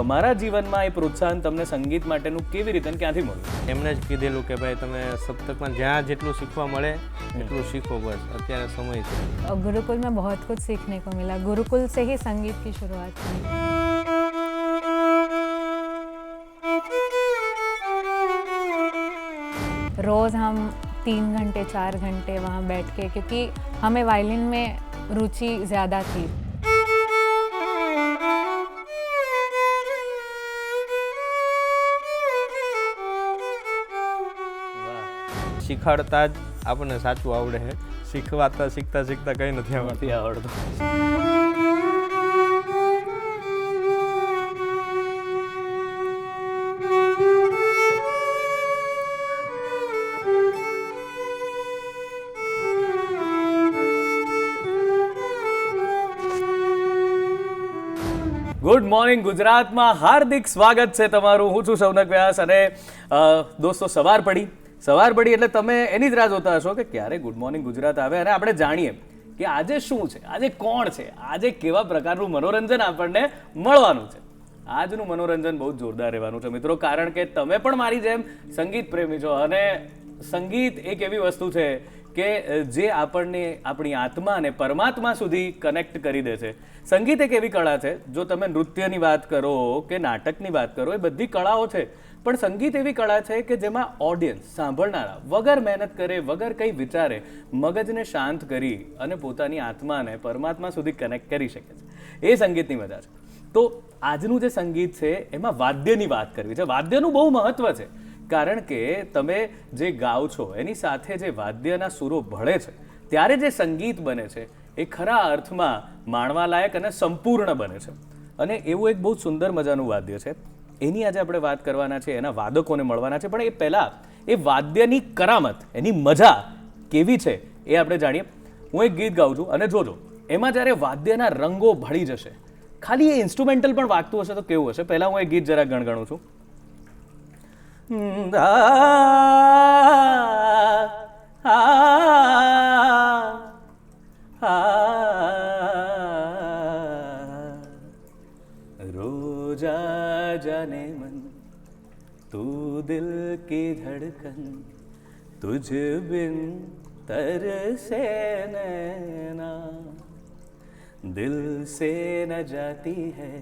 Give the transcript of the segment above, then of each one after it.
તમારા જીવનમાં એ પ્રોત્સાહન તમને સંગીત માટેનું કેવી રીતે અને ક્યાંથી મળ્યું? એમણે જ કીધેલું કે ભાઈ તમે સપ્તકમાં જ્યાં જેટલું શીખવા મળે એટલું શીખો, બસ અત્યારે સમય છે. गुरुकुल में बहुत कुछ सीखने को मिला. गुरुकुल से ही संगीत की शुरुआत की. रोज़ हम 3 घंटे 4 घंटे वहाँ बैठ के, क्योंकि हमें वायलिन में रुचि ज़्यादा थी. શીખવાડતા જ આપણને સાચું આવડે છે, શીખવાતા શીખતા શીખતા કંઈ નથી આવડતું. નથી આવડતું. ગુડ મોર્નિંગ ગુજરાતમાં હાર્દિક સ્વાગત છે તમારું. હું છું શૌનક વ્યાસ અને દોસ્તો સવાર પડી એટલે તમે એની જ રાહ જોતા હશો કે ક્યારે ગુડ મોર્નિંગ ગુજરાત આવે અને આપણે જાણીએ કે આજે શું છે, આજે કોણ છે, આજે કેવા પ્રકારનું મનોરંજન આપણને મળવાનું છે. આજનું મનોરંજન બહુ જોરદાર રહેવાનું છે મિત્રો, કારણ કે તમે પણ મારી જેમ સંગીત પ્રેમી છો અને સંગીત એક એવી વસ્તુ છે કે જે આપણને આપણી આત્માને પરમાત્મા સુધી કનેક્ટ કરી દે છે. સંગીત એક એવી કળા છે, જો તમે નૃત્યની વાત કરો કે નાટકની વાત કરો, એ બધી કળાઓ છે, પણ સંગીત એવી કળા છે કે જેમાં ઓડિયન્સ સાંભળનારા વગર મહેનત કરે, વગર કંઈ વિચારે, મગજને શાંત કરી અને પોતાની આત્માને પરમાત્મા સુધી કનેક્ટ કરી શકે છે. એ સંગીતની મજા છે. તો આજનું જે સંગીત છે એમાં વાદ્યની વાત કરવી છે. વાદ્યનું બહુ મહત્વ છે, કારણ કે તમે જે ગાઓ છો એની સાથે જે વાદ્યના સૂરો ભળે છે ત્યારે જે સંગીત બને છે એ ખરા અર્થમાં માણવાલાયક અને સંપૂર્ણ બને છે. અને એવું એક બહુ સુંદર મજાનું વાદ્ય છે, એની આજે આપણે વાત કરવાના છે, એના વાદકોને મળવાના છે. પણ એ પહેલાં એ વાદ્યની કરામત, એની મજા કેવી છે એ આપણે જાણીએ. હું એક ગીત ગાઉં છું અને જોજો એમાં જ્યારે વાદ્યના રંગો ભળી જશે, ખાલી એ ઇન્સ્ટ્રુમેન્ટલ પણ વાગતું હશે તો કેવું હશે. પહેલાં હું એ ગીત જરા ગણગણું છું. रोजा जाने मन तू दिल की धड़कन तुझ बिन तरसे नैना दिल से न जाती है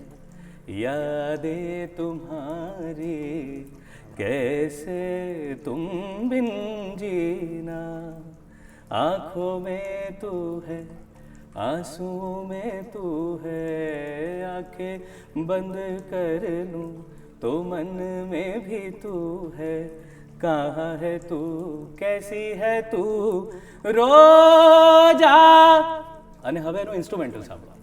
यादें तुम्हारी कैसे तुम बिन जीना आँखों में तू है आंसू में तू है आंखें बंद कर लूं तो मन में भी तू है कहाँ है तू कैसी है तू रोजा. અને હવે એનું ઇન્સ્ટ્રુમેન્ટલ સાંભળો.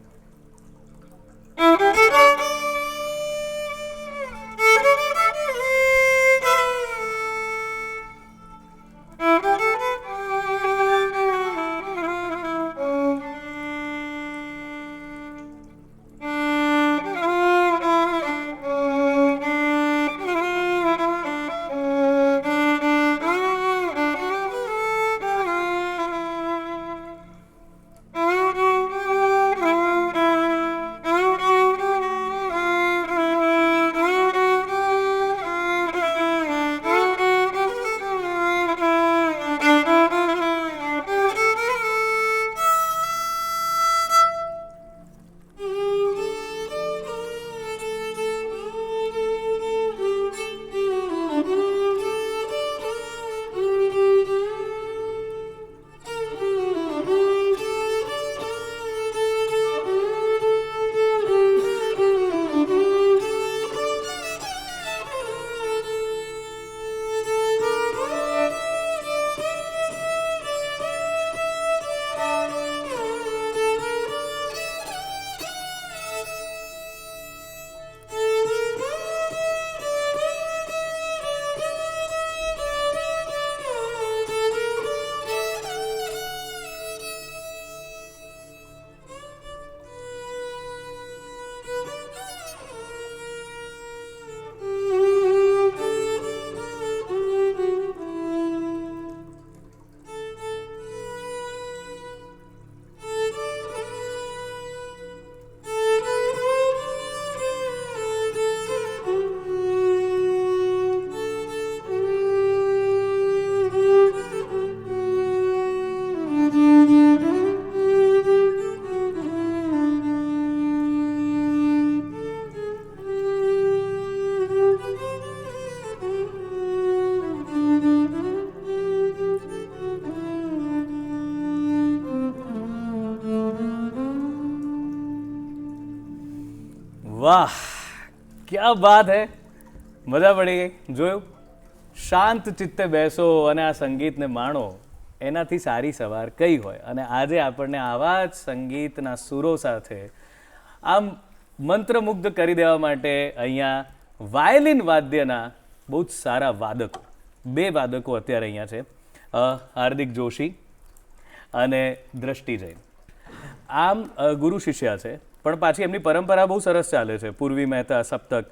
વાહ, ક્યા બાત હે, મજા પડી ગઈ. જોયું, શાંત ચિત્તે બેસો અને આ સંગીતને માણો, એનાથી સારી સવાર કઈ હોય. અને આજે આપણને આવા જ સંગીતના સુરો સાથે આમ મંત્રમુગ્ધ કરી દેવા માટે અહીંયા વાયલિન વાદ્યના બહુ જ સારા વાદકો, 2 વાદકો અત્યારે અહીંયા છે, હાર્દિક જોશી અને દ્રષ્ટિ જૈન. આમ ગુરુ શિષ્યા છે, પણ પાછી એમની પરંપરા બહુ સરસ ચાલે છે. પૂર્વી મહેતા, સપ્તક,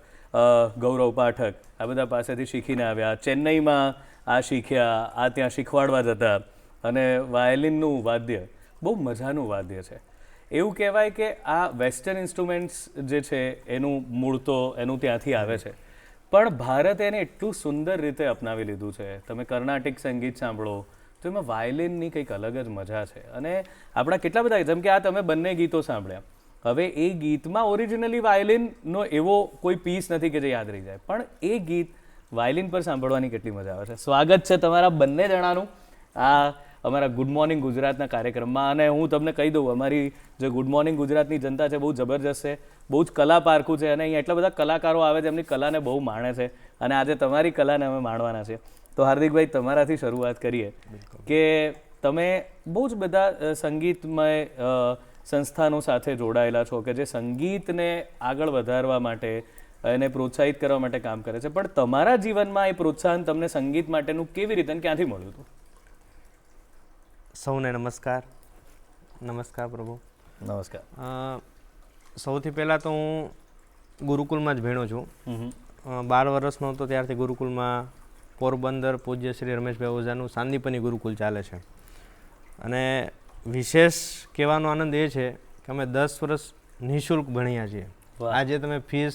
ગૌરવ પાઠક, આ બધા પાસેથી શીખીને આવ્યા. ચેન્નઈમાં આ શીખ્યા, આ ત્યાં શીખવાડવા જતા. અને વાયલિનનું વાદ્ય બહુ મજાનું વાદ્ય છે. એવું કહેવાય કે આ વેસ્ટર્ન ઇન્સ્ટ્રુમેન્ટ્સ જે છે એનું મૂળ તો એનું ત્યાંથી આવે છે, પણ ભારતે એને એટલું સુંદર રીતે અપનાવી લીધું છે. તમે કર્ણાટિક સંગીત સાંભળો તો એમાં વાયલિનની કંઈક અલગ જ મજા છે. અને આપણા કેટલા બધા, જેમ કે આ તમે બંને ગીતો સાંભળ્યા, હવે એ ગીતમાં ઓરિજિનલી વાયલિનનો એવો કોઈ પીસ નથી કે જે યાદ રહી જાય, પણ એ ગીત વાયલિન પર સાંભળવાની કેટલી મજા આવે છે. સ્વાગત છે તમારા બંને જણાનું આ અમારા ગુડ મોર્નિંગ ગુજરાતના કાર્યક્રમમાં. અને હું તમને કહી દઉં, અમારી જે ગુડ મોર્નિંગ ગુજરાતની જનતા છે બહુ જબરજસ્ત છે, બહુ જ કલા પારખું છે. અને અહીંયા એટલા બધા કલાકારો આવે છે, એમની કલાને બહુ માણે છે. અને આજે તમારી કલાને અમે માણવાના છે. તો હાર્દિકભાઈ, તમારાથી શરૂઆત કરીએ કે તમે બહુ જ બધા સંગીતમય સંસ્થાનો સાથે જોડાયેલા છો કે જે સંગીતને આગળ વધારવા માટે, એને પ્રોત્સાહિત કરવા માટે કામ કરે છે. પણ તમારા જીવનમાં એ પ્રોત્સાહન તમને સંગીત માટેનું કેવી રીતે અને ક્યાંથી મળ્યું હતું? સૌને નમસ્કાર. નમસ્કાર પ્રભુ. નમસ્કાર. સૌથી પહેલાં તો હું ગુરુકુલમાં જ ભણ્યો છું. 12 વર્ષનો હતો ત્યારથી ગુરુકુલમાં પોરબંદર પૂજ્ય શ્રી રમેશભાઈ ઓઝાનું સાંદીપની ગુરુકુલ ચાલે છે. અને વિશેષ કહેવાનો આનંદ એ છે કે અમે 10 વર્ષ નિઃશુલ્ક ભણ્યા છીએ. આજે તમે ફીસ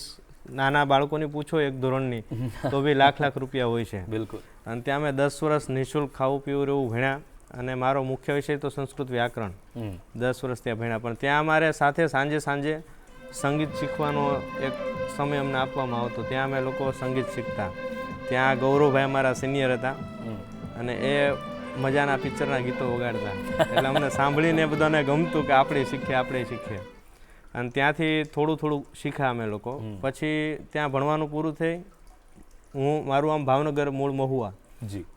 નાના બાળકોની પૂછો 1 ધોરણની તો બી લાખ રૂપિયા હોય છે. બિલકુલ. અને ત્યાં અમે 10 વર્ષ નિઃશુલ્ક ખાવું પીવું એવું ભણ્યા. અને મારો મુખ્ય વિષય તો સંસ્કૃત વ્યાકરણ. 10 વર્ષ ત્યાં ભણ્યા. પણ ત્યાં અમારે સાથે સાંજે સંગીત શીખવાનો એક સમય અમને આપવામાં આવતો. ત્યાં અમે લોકો સંગીત શીખતા. ત્યાં ગૌરવભાઈ અમારા સિનિયર હતા અને એ મજાના પિક્ચરના ગીતો વગાડતા. એટલે અમને સાંભળીને બધાને ગમતું કે આપણે શીખીએ. અને ત્યાંથી થોડું શીખ્યા અમે લોકો. પછી ત્યાં ભણવાનું પૂરું થઈ. મારું આમ ભાવનગર મૂળ મહુવા,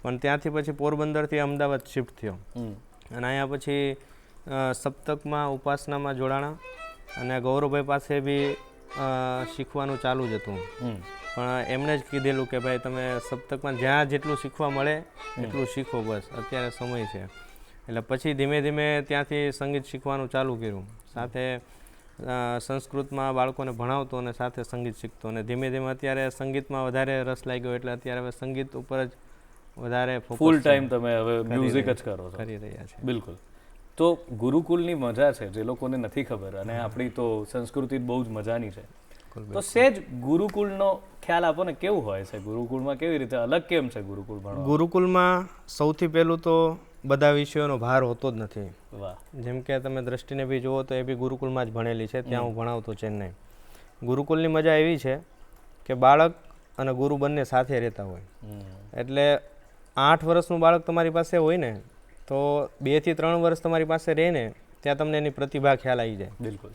પણ ત્યાંથી પછી પોરબંદરથી અમદાવાદ શિફ્ટ થયો. અને અહીંયા પછી સપ્તકમાં ઉપાસનામાં જોડાણા. અને ગૌરવભાઈ પાસે બી શીખવાનું ચાલુ જ હતું. પણ એમણે જ કીધેલું કે ભાઈ તમે સપ્તકમાં જ્યાં જેટલું શીખવા મળે એટલું શીખો, બસ અત્યારે સમય છે. એટલે પછી ધીમે ધીમે ત્યાંથી સંગીત શીખવાનું ચાલુ કર્યું. સાથે સંસ્કૃતમાં બાળકોને ભણાવતો અને સાથે સંગીત શીખતો. અને ધીમે ધીમે અત્યારે સંગીતમાં વધારે રસ લાગ્યો. એટલે અત્યારે હવે સંગીત ઉપર જ વધારે ફૂલ ટાઈમ તમે હવે મ્યુઝિક જ કરો છો. કરી રહ્યા છે. બિલકુલ. તો ગુરુકુલની મજા છે જે લોકોને નથી ખબર, અને આપણી તો સંસ્કૃતિ બહુ જ મજાની છે. તો સેજ ગુરુકુળનો ખ્યાલ આપો ને, કેવું હોય છે ગુરુકુળમાં? કેવી રીતે અલગ કેમ છે ગુરુકુળ ભણવા? ગુરુકુળમાં સૌથી પહેલું તો બધા વિષયોનો ભાર હોતો જ નથી. વાહ. જેમ કે તમે દ્રષ્ટિને બી જુઓ તો એ બી ગુરુકુળમાં જ ભણેલી છે. ત્યાં હું ભણાવતો ચેન્નઈ. ગુરુકુળની મજા એવી છે કે બાળક અને ગુરુ બંને સાથે રહેતા હોય. એટલે 8 વર્ષનું બાળક તમારી પાસે હોય ને, તો 2 થી 3 વર્ષ તમારી પાસે રહે ને, ત્યાં તમને એની પ્રતિભા ખ્યાલ આવી જાય. બિલકુલ.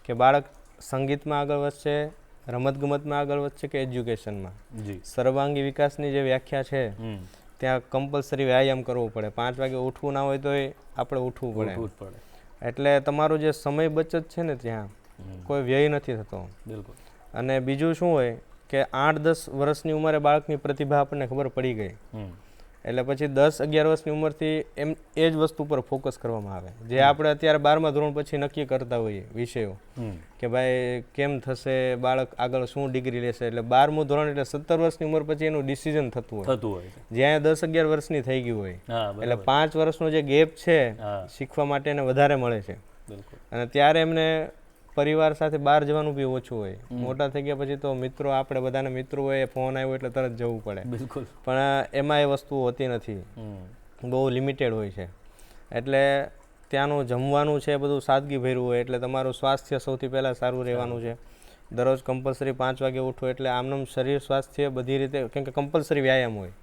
કે બાળક સંગીતમાં આગળ વધશે, રમતગમતમાં આગળ વધશે કે એજ્યુકેશનમાં. સર્વાંગી વિકાસની જે વ્યાખ્યા છે, ત્યાં કમ્પલસરી વ્યાયામ કરવો પડે. 5 વાગે ઉઠવું ના હોય તો આપણે ઉઠવું પડે. એટલે તમારો જે સમય બચત છે ને, ત્યાં કોઈ વ્યય નથી થતો. બિલકુલ. અને બીજું શું હોય કે 8-10 વર્ષની ઉંમરે બાળકની પ્રતિભા આપણને ખબર પડી ગઈ. એટલે પછી 10-11 વર્ષની ઉંમરથી એ જ વસ્તુ પર ફોકસ કરવામાં આવે, જે આપણે અત્યારે 12મા ધોરણ પછી નક્કી કરતા હોઈએ વિષયો કે ભાઈ કેમ થશે, બાળક આગળ શું ડિગ્રી લેશે. એટલે 12મું ધોરણ એટલે 17 વર્ષની ઉંમર પછી એનું ડિસિઝન થતું હોય, જ્યાં 10-11 વર્ષની થઈ ગયું હોય. એટલે 5 વર્ષનો જે ગેપ છે શીખવા માટે એને વધારે મળે છે. અને ત્યારે એમને પરિવાર સાથે બહાર જવાનું બી ઓછું હોય. મોટા થઈ ગયા પછી તો મિત્રો, આપણે બધાને મિત્રો હોય, ફોન આવ્યો એટલે તરત જવું પડે. બિલકુલ. પણ એમાં એ વસ્તુ હોતી નથી, બહુ લિમિટેડ હોય છે. એટલે ત્યાંનું જમવાનું છે બધું સાદગી ભર્યું હોય. એટલે તમારું સ્વાસ્થ્ય સૌથી પહેલાં સારું રહેવાનું છે. દરરોજ કમ્પલસરી 5 વાગે ઉઠો. એટલે આમનું શરીર સ્વાસ્થ્ય બધી રીતે, કેમ કે કમ્પલસરી વ્યાયામ હોય.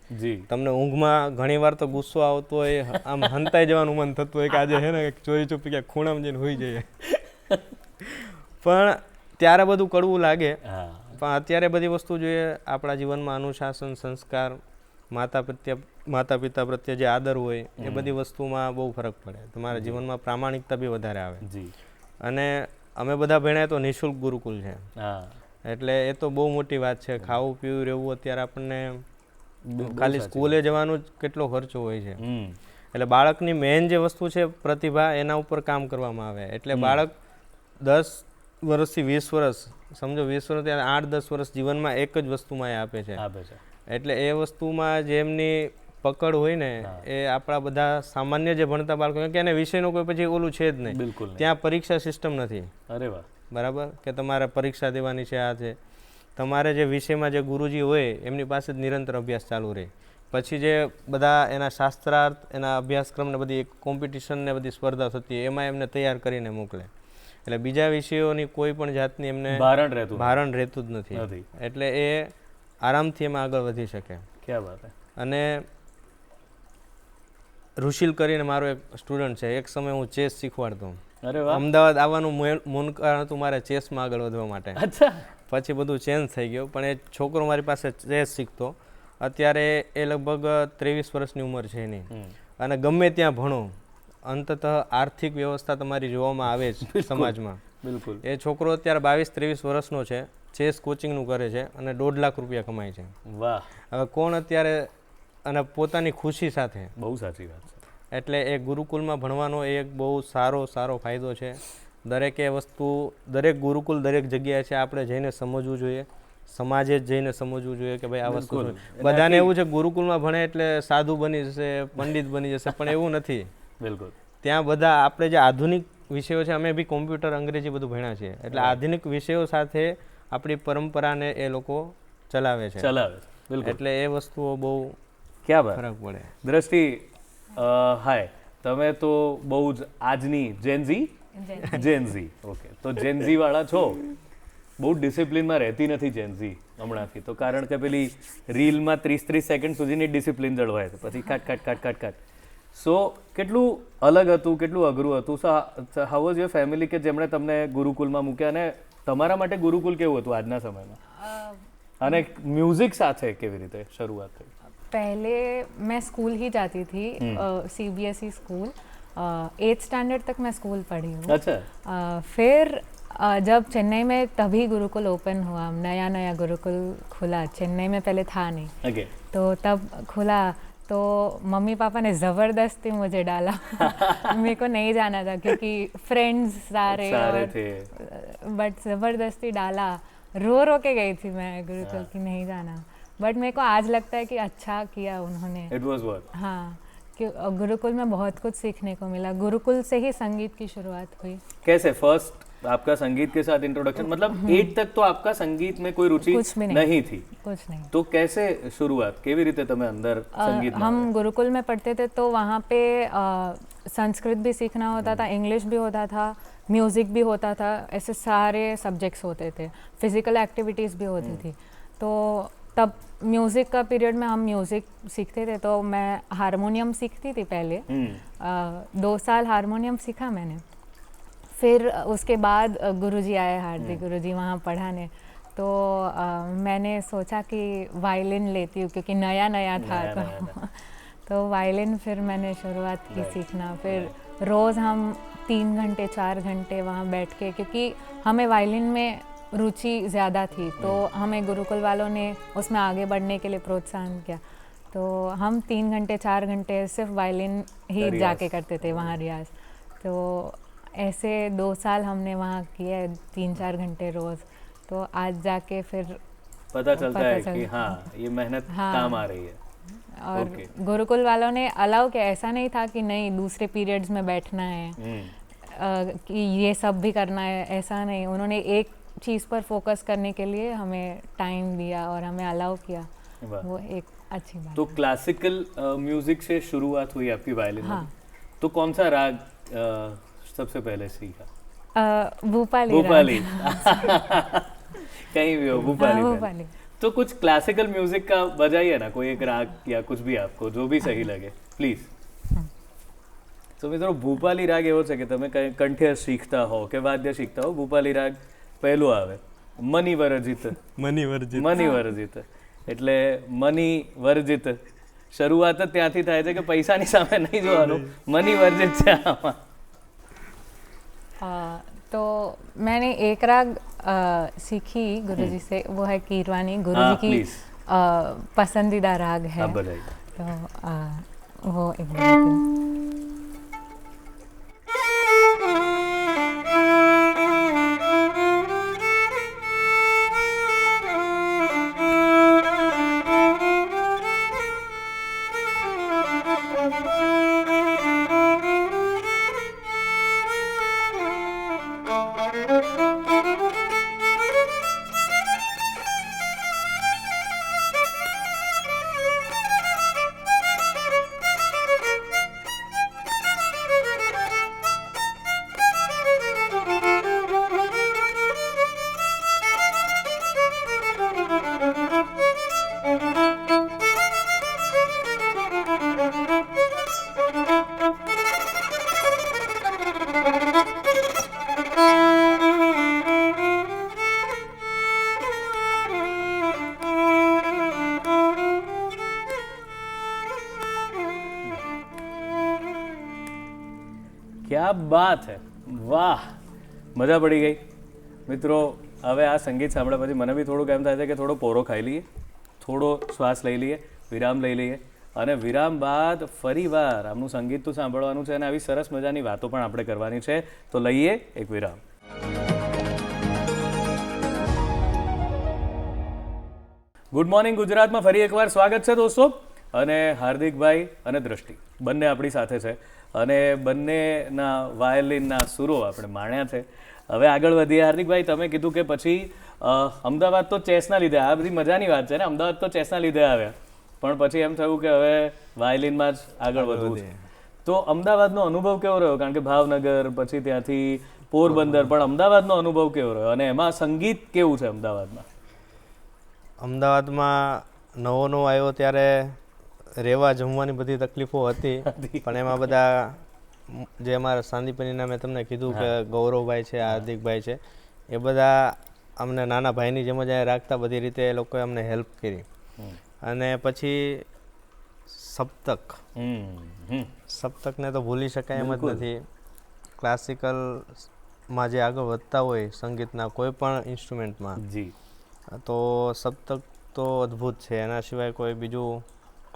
તમને ઊંઘમાં ઘણી વાર તો ગુસ્સો આવતો હોય, આમ હંતાઈ જવાનું મન થતું હોય કે આજે છે ને ચોરી છુપી ક્યાંક ખૂણામાં જઈને હોઈ જઈએ. પણ ત્યારે બધું કડવું લાગે, હા પણ અત્યારે બધી વસ્તુ જોઈએ. આપણા જીવનમાં અનુશાસન, સંસ્કાર, માતા પિતા પ્રત્યે જે આદર હોય એ બધી વસ્તુમાં બહુ ફરક પડે. તમારા જીવનમાં પ્રામાણિકતા બી વધારે આવે. જી. અને અમે બધા ભણ્યા તો નિઃશુલ્ક ગુરુકુલ છે, હા એટલે એ તો બહુ મોટી વાત છે. ખાવું પીવું રહેવું અત્યારે આપણને ખાલી સ્કૂલે જવાનું જ કેટલો ખર્ચો હોય છે. એટલે બાળકની મેઇન જે વસ્તુ છે પ્રતિભા, એના ઉપર કામ કરવામાં આવે. એટલે બાળક 10 વર્ષથી 20 વર્ષ, સમજો 20 વર્ષ ત્યારે 8-10 વર્ષ જીવનમાં એક જ વસ્તુમાં એ આપે છે. એટલે એ વસ્તુમાં જે એમની પકડ હોય ને, એ આપણા બધા સામાન્ય જે ભણતા બાળકો કે એને વિષયનો કોઈ પછી ઓલું છે જ નહીં. બિલકુલ ત્યાં પરીક્ષા સિસ્ટમ નથી. અરે વાહ. બરાબર, કે તમારે પરીક્ષા દેવાની છે, આ છે. તમારે જે વિષયમાં જે ગુરુજી હોય એમની પાસે જ નિરંતર અભ્યાસ ચાલુ રહે. પછી જે બધા એના શાસ્ત્રાર્થ, એના અભ્યાસક્રમને બધી કોમ્પિટિશન ને બધી સ્પર્ધા થતી હોય એમાં એમને તૈયાર કરીને મોકલે. એટલે બીજા વિષયોની કોઈ પણ જાતની એમને ભારણ રહેતું જ નથી. એટલે એ આરામથી એમાં આગળ વધી શકે. ક્યાં વાત છે. અને રુશિલ કરીને મારો એક સ્ટુડન્ટ છે, એક સમય હું ચેસ શીખવાડતો. અમદાવાદ આવવાનું મૂળ કારણ હતું મારે ચેસમાં આગળ વધવા માટે. પછી બધું ચેન્જ થઈ ગયું, પણ એ છોકરો મારી પાસે ચેસ શીખતો. અત્યારે એ લગભગ 23 વર્ષની ઉંમર છે એની. અને ગમે ત્યાં ભણો, અંતતઃ આર્થિક વ્યવસ્થા તમારી જોવામાં આવે જ સમાજમાં. બિલકુલ. એ છોકરો અત્યારે 22-23 વર્ષનો છે, ચેસ કોચિંગનું કરે છે અને 1.5 લાખ રૂપિયા કમાય છે. વાહ. હવે કોણ અત્યારે, અને પોતાની ખુશી સાથે. બહુ સાચી વાત છે. એટલે એ ગુરુકુલમાં ભણવાનો એ એક બહુ સારો ફાયદો છે. દરેકે વસ્તુ, દરેક ગુરુકુલ દરેક જગ્યાએ છે, આપણે જઈને સમજવું જોઈએ. સમાજે જ જઈને સમજવું જોઈએ કે ભાઈ આ વસ્તુ. બધાને એવું છે ગુરુકુલમાં ભણે એટલે સાધુ બની જશે, પંડિત બની જશે, પણ એવું નથી. બિલકુલ. ત્યાં બધા આપણે જે આધુનિક વિષયો છે, અમે બી કોમ્પ્યુટર, અંગ્રેજી બધું ભણ્યા છીએ. એટલે આધુનિક વિષયો સાથે આપણી પરંપરાને એ લોકો ચલાવે છે. એટલે એ વસ્તુઓ બહુ ફરક પડે. દ્રષ્ટિ, હાય, તમે તો બહુ જ આજની જેનઝી. ઓકે, તો જેનઝી વાળા છો. બહુ ડિસિપ્લિનમાં રહેતી નથી જેનઝી હમણાંથી તો, કારણ કે પેલી રીલમાં 30-30 સેકન્ડ સુધીની ડિસિપ્લિન જળવાય છે, પછી કાટ. સો કેટલું અલગ હતું, કેટલું અઘરું હતું. So how was your family કે જેમણે તમને ગુરુકુલમાં મૂક્યા, અને તમારા માટે ગુરુકુલ કેવું હતું આજના સમયમાં, અને म्यूजिक સાથે કેવી રીતે શરૂઆત થઈ? पहले मैं स्कूल ही जाती थी, CBSE स्कूल. 8th स्टैंडर्ड तक मैं स्कूल पढ़ी हूँ. अच्छा. फिर जब चेन्नई में तभी गुरुकुल ओपन हुआ, नया गुरुकुल खुला. चेन्नई में पहले था नहीं. Okay. तो तब खुला तो मम्मी पापा ने ज़बरदस्ती मुझे डाला. मेरे को नहीं जाना था क्योंकि फ्रेंड्स सारे थे, बट ज़बरदस्ती डाला. रो के गई थी मैं गुरुकुल की नहीं जाना. बट मेरे को आज लगता है कि अच्छा किया उन्होंने. It was what? हाँ, कि गुरुकुल में बहुत कुछ सीखने को मिला. गुरुकुल से ही संगीत की शुरुआत हुई. कैसे फर्स्ट आपका संगीत के साथ इंट्रोडक्शन, मतलब 8 तक तो आपका संगीत में कोई रुचि नहीं थी? कुछ नहीं. तो कैसे शुरुआत, केवी रीते तमे अंदर संगीत में? हम गुरुकुल में पढ़ते थे तो वहाँ पे संस्कृत भी सीखना होता था, इंग्लिश भी होता था, म्यूज़िक भी होता था, ऐसे सारे सब्जेक्ट्स होते थे. फिजिकल एक्टिविटीज़ भी होती थी. तो तब म्यूज़िक का पीरियड में हम म्यूज़िक सीखते थे. तो मैं हारमोनियम सीखती थी पहले. 2 साल हारमोनियम सीखा मैंने. फिर उसके बाद गुरुजी आए, हार्दिक गुरुजी, वहाँ पढ़ाने. तो मैंने सोचा कि वायलिन लेती हूँ क्योंकि नया था. तो वायलिन फिर मैंने शुरुआत की सीखना. फिर रोज़ हम 3 घंटे 4 घंटे वहाँ बैठ के, क्योंकि हमें वायलिन में रुचि ज़्यादा थी, तो हमें गुरुकुल वालों ने उसमें आगे बढ़ने के लिए प्रोत्साहन किया. तो हम 3 घंटे 4 घंटे सिर्फ वायलिन ही जाके करते थे वहाँ रियाज. तो ऐसे 2 साल हमने वहाँ किए, 3-4 घंटे रोज़. तो आज जाके फिर पता चलता है कि हाँ ये मेहनत काम आ रही है. और गुरुकुल वालों ने अलाउ किया, ऐसा नहीं था कि नहीं दूसरे पीरियड्स में बैठना है, कि ये सब भी करना है, ऐसा नहीं. उन्होंने एक चीज़ पर फोकस करने के लिए हमें टाइम दिया और हमें अलाउ किया. वो एक अच्छी बात. तो क्लासिकल म्यूजिक से शुरुआत हुई आपकी वायलिन में. तो कौन सा राग सबसे पहले सीखा? भूपाली. कहीं भी हो, भूपाली. तो कुछ क्लासिकल म्यूजिक का बजाइए ना, कोई एक राग या कुछ भी आपको जो भी सही लगे प्लीज. તો મિત્રો ભૂપાલી રાગ એવો છે કે તમે કંઈ કંઠ્ય શીખતા હો કે વાદ્ય શીખતા હો, ભૂપાલી રાગ પહેલું આવે મની વર્જિત. મની વર્જિત. મની વર્જિત એટલે મની વર્જિત, શરૂઆત જ ત્યાંથી થાય છે કે પૈસાની સામે નહીં જોવાનું, મની વર્જિત છે આમાં. तो मैंने एक राग सीखी गुरुजी से, वो है कीरवानी. गुरुजी की please. पसंदीदा राग है. आप बताइए. तो वो एक बार क्या बात है, વાહ, મજા પડી ગઈ મિત્રો. હવે આ સંગીત સાંભળ્યા પછી મને બી થોડુંક એમ થાય છે કે થોડો પોરો ખાઈ લઈએ, થોડો શ્વાસ લઈ લઈએ, વિરામ લઈ લઈએ, અને વિરામ બાદ ફરીવાર આમનું સંગીત તો સાંભળવાનું છે અને આવી સરસ મજાની વાતો પણ આપણે કરવાની છે. તો લઈએ એક વિરામ. ગુડ મોર્નિંગ ગુજરાતમાં ફરી એકવાર સ્વાગત છે દોસ્તો. અને હાર્દિકભાઈ અને દ્રષ્ટિ બંને આપણી સાથે છે અને બંનેના વાયોલિનના સુરો આપણે માણ્યા છે. હવે આગળ વધીએ. હાર્દિકભાઈ, તમે કીધું કે પછી અમદાવાદ તો ચેસના લીધે, આ બધી મજાની વાત છે ને, અમદાવાદ તો ચેસના લીધે આવ્યા, પણ પછી એમ થયું કે હવે વાયોલિનમાં જ આગળ વધવું છે. તો અમદાવાદનો અનુભવ કેવો રહ્યો? કારણ કે ભાવનગર, પછી ત્યાંથી પોરબંદર, પણ અમદાવાદનો અનુભવ કેવો રહ્યો અને એમાં સંગીત કેવું છે અમદાવાદમાં? અમદાવાદમાં નવો આવ્યો ત્યારે રહેવા જમવાની બધી તકલીફો હતી, પણ એમાં બધા જે અમારા સાંદીપનીના મેં તમને કીધું કે ગૌરવભાઈ છે, હાર્દિકભાઈ છે, એ બધા અમને નાના ભાઈની જેમ જ રાખતા, બધી રીતે એ લોકોએ અમને હેલ્પ કરી. અને પછી સપ્તકને તો ભૂલી શકાય એમ જ નથી. ક્લાસિકલમાં જે આગળ વધતા હોય સંગીતના કોઈ પણ ઇન્સ્ટ્રુમેન્ટમાં, તો સપ્તક તો અદ્ભુત છે. એના સિવાય કોઈ બીજું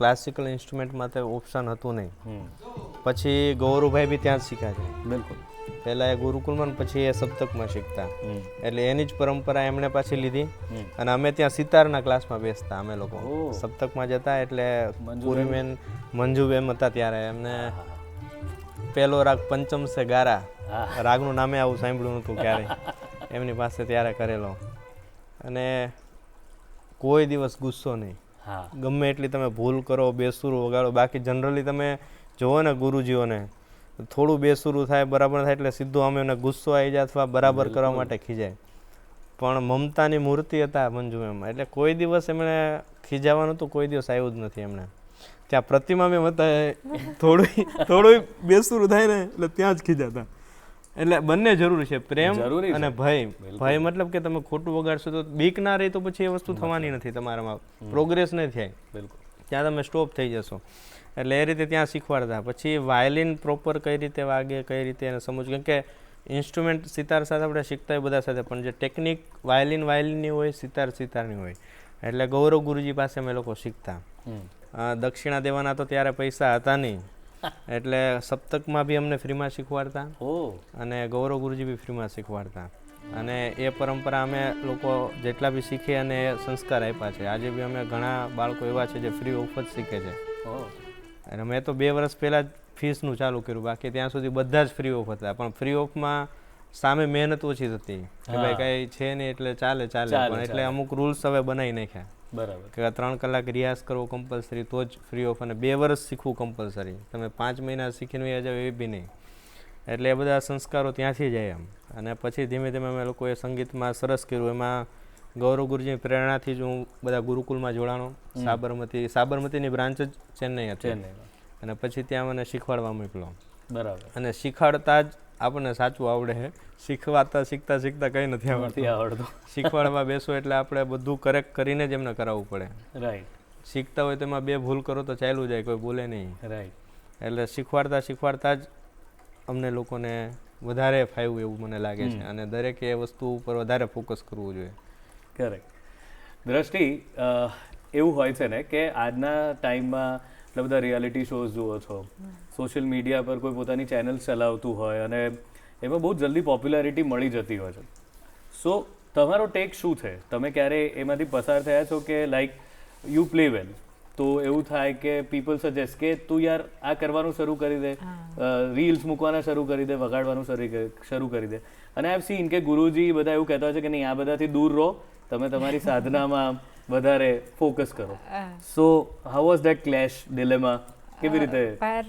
ક્લાસિકલ ઇન્સ્ટ્રુમેન્ટમાં તો ઓપ્શન હતું નહીં. પછી ગૌરવભાઈ બી ત્યાં જ શીખ્યા છે. બિલકુલ. પહેલાં એ ગુરુકુલમાં, પછી એ સપ્તકમાં શીખતા, એટલે એની જ પરંપરા એમણે પાછી લીધી. અને અમે ત્યાં સિતારના ક્લાસમાં બેસતા, અમે લોકો સપ્તકમાં જતા. એટલે પૂરીબેન મંજુબેન હતા ત્યારે, એમને પહેલો રાગ પંચમ સે ગારા, રાગનું નામે આવું સાંભળ્યું નહોતું ક્યારે, એમની પાસે ત્યારે કરેલો. અને કોઈ દિવસ ગુસ્સો નહીં, ગમે એટલી તમે ભૂલ કરો, બેસુરું વગાડો. બાકી જનરલી તમે જુઓ ને ગુરુજીઓને, થોડું બેસુરું થાય, બરાબર થાય એટલે સીધું અમે એને ગુસ્સો આવી જાય અથવા બરાબર કરવા માટે ખીજાય. પણ મમતાની મૂર્તિ હતા મંજુ એમ, એટલે કોઈ દિવસ એમણે ખીજાવાનું તો કોઈ દિવસ આવ્યું જ નથી એમણે. ત્યાં પ્રતિમા મેં હતા, થોડું બેસુરું થાય ને એટલે ત્યાં જ ખીજાતા. એટલે બંને જરૂરી છે, પ્રેમ અને ભય. ભય મતલબ કે તમે ખોટું વગાડશો તો બીક ના રહી તો પછી એ વસ્તુ થવાની નથી, તમારામાં પ્રોગ્રેસ નહીં થાય. બિલકુલ. ત્યાં તમે સ્ટોપ થઈ જશો. એટલે એ રીતે ત્યાં શીખવાડતા. પછી વાયોલિન પ્રોપર કઈ રીતે વાગે, કઈ રીતે એને સમજવું, કેમ કે ઇન્સ્ટ્રુમેન્ટ સિતાર સાથે આપણે શીખતા હોય બધા સાથે, પણ જે ટેકનિક વાયોલિનની હોય, સિતારની હોય. એટલે ગૌરવ ગુરુજી પાસે અમે લોકો શીખતા. દક્ષિણા દેવાના તો ત્યારે પૈસા હતા નહીં, એટલે સપ્તકમાં બી અમને ફ્રીમાં શીખવાડતા અને ગૌરવ ગુરુજી બી ફ્રીમાં શીખવાડતા. અને એ પરંપરા અમે લોકો જેટલા બી શીખીએ અને સંસ્કાર આપ્યા છે. આજે બી અમે ઘણા બાળકો એવા છે જે ફ્રી ઓફ જ શીખે છે. અને મેં તો 2 વર્ષ પહેલાં જ ફીસનું ચાલુ કર્યું, બાકી ત્યાં સુધી બધા જ ફ્રી ઓફ હતા. પણ ફ્રી ઓફમાં સામે મહેનત ઓછી થતી કે ભાઈ કાંઈ છે નહીં એટલે ચાલે. પણ એટલે અમુક રૂલ્સ હવે બનાવી નાખ્યા. બરાબર. કે 3 કલાક રિયાઝ કરવો કમ્પલસરી, તો જ ફ્રી ઓફ, અને 2 વર્ષ શીખવું કમ્પલસરી. તમે 5 મહિના શીખીને વહી જાવ એ બી નહીં. એટલે એ બધા સંસ્કારો ત્યાંથી જાય એમ. અને પછી ધીમે ધીમે અમે લોકોએ સંગીતમાં સરસ કર્યું. એમાં ગૌરવ ગુરુજીની પ્રેરણાથી જ હું બધા ગુરુકુલમાં જોડાણો. સાબરમતીની બ્રાન્ચ જ ચેન્નઈ હતી, અને પછી ત્યાં મને શીખવાડવા મોકલો. બરાબર. અને શીખવાડતા જ આપણને સાચું આવડે છે. શીખતા શીખતા કંઈ નથી આવડતું. આવડતું. શીખવાડવા બેસો એટલે આપણે બધું કરેક્ટ કરીને જ એમને કરાવવું પડે. રાઈટ. શીખતા હોય તેમાં 2 ભૂલ કરો તો ચાલ્યું જાય, કોઈ બોલે નહીં. રાઈટ. એટલે શીખવાડતા જ અમને લોકોને વધારે ફાવ્યું એવું મને લાગે છે, અને દરેકે એ વસ્તુ ઉપર વધારે ફોકસ કરવું જોઈએ. કરેક્ટ. દ્રષ્ટિ, એવું હોય છે ને કે આજના ટાઈમમાં એટલા બધા રિયાલિટી શોઝ જુઓ છો, સોશિયલ મીડિયા પર કોઈ પોતાની ચેનલ ચલાવતું હોય અને એમાં બહુ જલ્દી પોપ્યુલારિટી મળી જતી હોય છે. સો તમારો ટેક શું છે? તમે ક્યારે એમાંથી પસાર થયા છો કે લાઈક યુ પ્લે વેલ, તો એવું થાય કે પીપલ સજેસ્ટ કે તું યાર આ કરવાનું શરૂ કરી દે, રીલ્સ મૂકવાના શરૂ કરી દે, વગાડવાનું શરૂ કરી દે, અને આઈ હેવ સીન કે ગુરુજી બધા એવું કહેતા હોય છે કે નહીં, આ બધાથી દૂર રહો, તમે તમારી સાધનામાં વધારે ફોકસ કરો. સો હાउ वाज दैट क्लैश डिलेमा? કેવી રીતે? पर